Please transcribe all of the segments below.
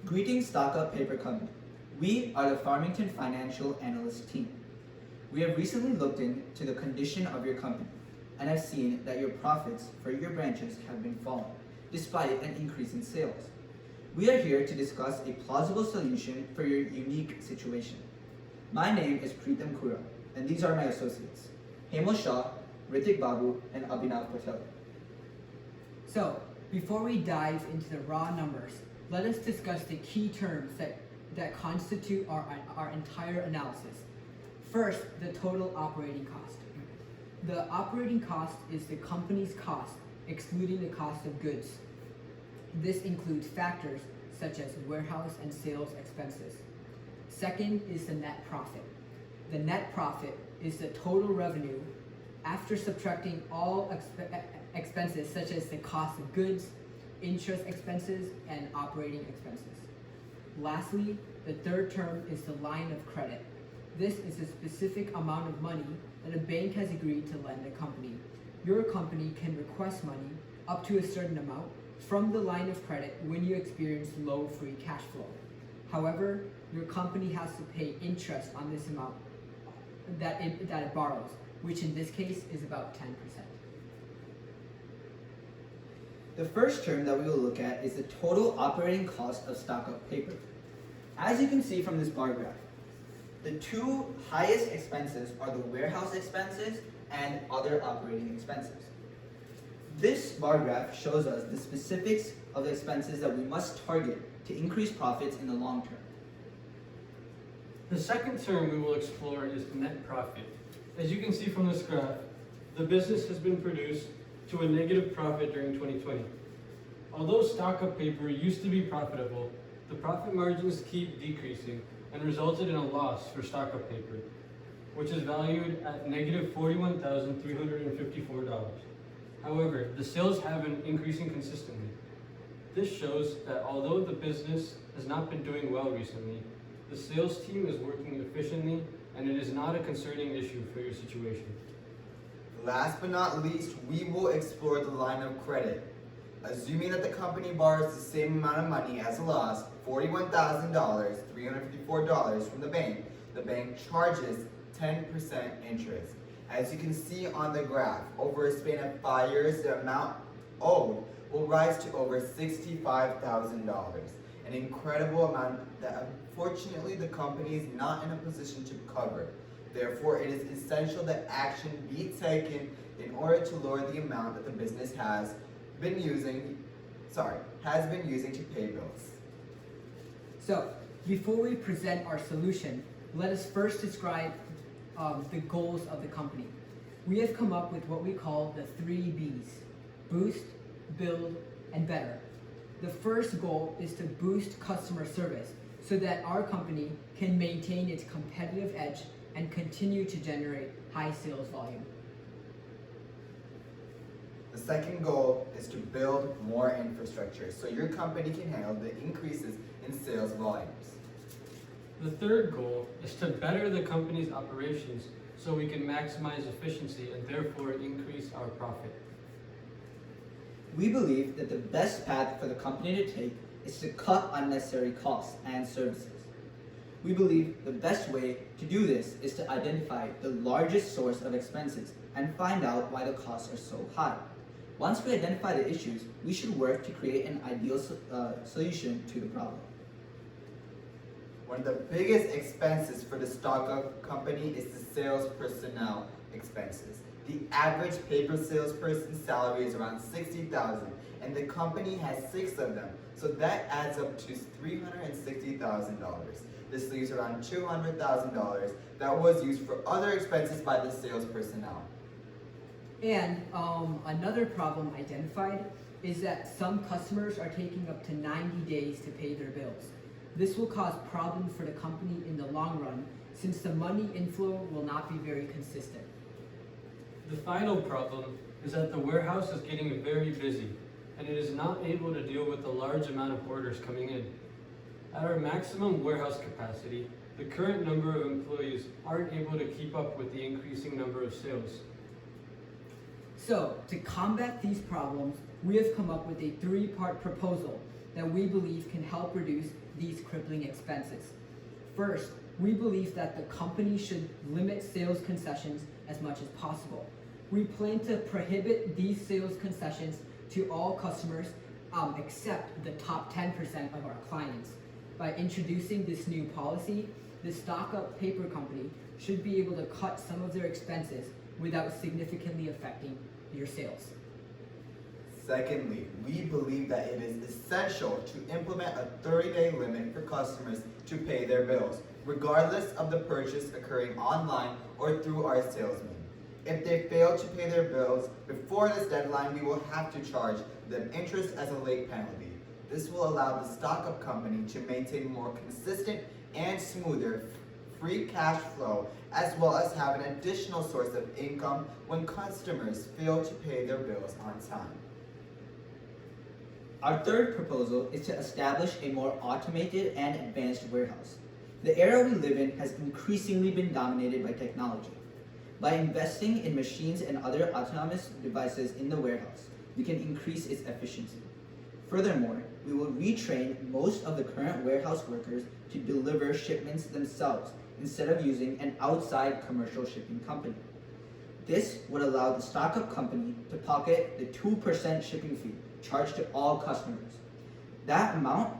Greetings, Stock Up Paper Company. We are the Farmington Financial Analyst team. We have recently looked into the condition of your company and have seen that your profits for your branches have been falling, despite an increase in sales. We are here to discuss a plausible solution for your unique situation. My name is Preetam Kura, and these are my associates, Hemal Shah, Ritik Babu, and Abhinav Patel. So, before we dive into the raw numbers, let us discuss the key terms that constitute our entire analysis. First, the total operating cost. The operating cost is the company's cost, excluding the cost of goods. This includes factors such as warehouse and sales expenses. Second is the net profit. The net profit is the total revenue after subtracting all expenses such as the cost of goods, interest expenses, and operating expenses. Lastly, the third term is the line of credit. This is a specific amount of money that a bank has agreed to lend a company. Your company can request money up to a certain amount from the line of credit when you experience low free cash flow. However, your company has to pay interest on this amount that it borrows, which in this case is about 10%. The first term that we will look at is the total operating cost of Stock Up Paper. As you can see from this bar graph, the two highest expenses are the warehouse expenses and other operating expenses. This bar graph shows us the specifics of the expenses that we must target to increase profits in the long term. The second term we will explore is net profit. As you can see from this graph, the business has been produced to a negative profit during 2020. Although Stock Up Paper used to be profitable, the profit margins keep decreasing and resulted in a loss for Stock Up Paper, which is valued at negative $41,354. However, the sales have been increasing consistently. This shows that although the business has not been doing well recently, the sales team is working efficiently and it is not a concerning issue for your situation. Last but not least, we will explore the line of credit. Assuming that the company borrows the same amount of money as a loss, $41,354 from the bank charges 10% interest. As you can see on the graph, over a span of 5 years, the amount owed will rise to over $65,000, an incredible amount that unfortunately the company is not in a position to cover. Therefore, it is essential that action be taken in order to lower the amount that the business has been using to pay bills. So, before we present our solution, let us first describe the goals of the company. We have come up with what we call the 3 B's: boost, build, and better. The first goal is to boost customer service so that our company can maintain its competitive edge and continue to generate high sales volume. The second goal is to build more infrastructure so your company can handle the increases in sales volumes. The third goal is to better the company's operations so we can maximize efficiency and therefore increase our profit. We believe that the best path for the company to take is to cut unnecessary costs and services. We believe the best way to do this is to identify the largest source of expenses and find out why the costs are so high. Once we identify the issues, we should work to create an ideal solution to the problem. One of the biggest expenses for the Stock Up company is the sales personnel expenses. The average paper salesperson's salary is around $60,000, and the company has 6 of them, so that adds up to $360,000. This leaves around $200,000 that was used for other expenses by the sales personnel. And another problem identified is that some customers are taking up to 90 days to pay their bills. This will cause problems for the company in the long run since the money inflow will not be very consistent. The final problem is that the warehouse is getting very busy and it is not able to deal with the large amount of orders coming in. At our maximum warehouse capacity, the current number of employees aren't able to keep up with the increasing number of sales. So, to combat these problems, we have come up with a 3-part proposal that we believe can help reduce these crippling expenses. First, we believe that the company should limit sales concessions as much as possible. We plan to prohibit these sales concessions to all customers except the top 10% of our clients. By introducing this new policy, the stock-up paper company should be able to cut some of their expenses without significantly affecting your sales. Secondly, we believe that it is essential to implement a 30-day limit for customers to pay their bills, regardless of the purchase occurring online or through our salesmen. If they fail to pay their bills before this deadline, we will have to charge them interest as a late penalty. This will allow the stock-up company to maintain more consistent and smoother free cash flow, as well as have an additional source of income when customers fail to pay their bills on time. Our third proposal is to establish a more automated and advanced warehouse. The era we live in has increasingly been dominated by technology. By investing in machines and other autonomous devices in the warehouse, we can increase its efficiency. Furthermore, we will retrain most of the current warehouse workers to deliver shipments themselves instead of using an outside commercial shipping company. This would allow the stock-up company to pocket the 2% shipping fee charged to all customers. That amount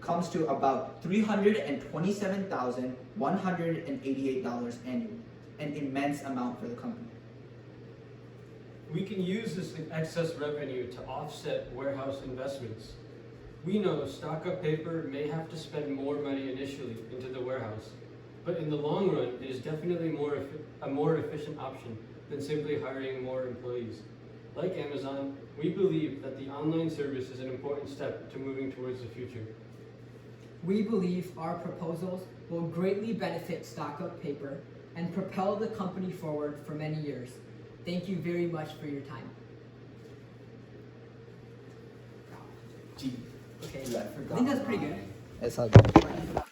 comes to about $327,188 annually, an immense amount for the company. We can use this excess revenue to offset warehouse investments. We know stock-up paper may have to spend more money initially into the warehouse, but in the long run, it is definitely a more efficient option than simply hiring more employees. Like Amazon, we believe that the online service is an important step to moving towards the future. We believe our proposals will greatly benefit stock-up paper and propel the company forward for many years. Thank you very much for your time. Gee, Okay, Dude, I I forgot think that's pretty good. mine. that's all good.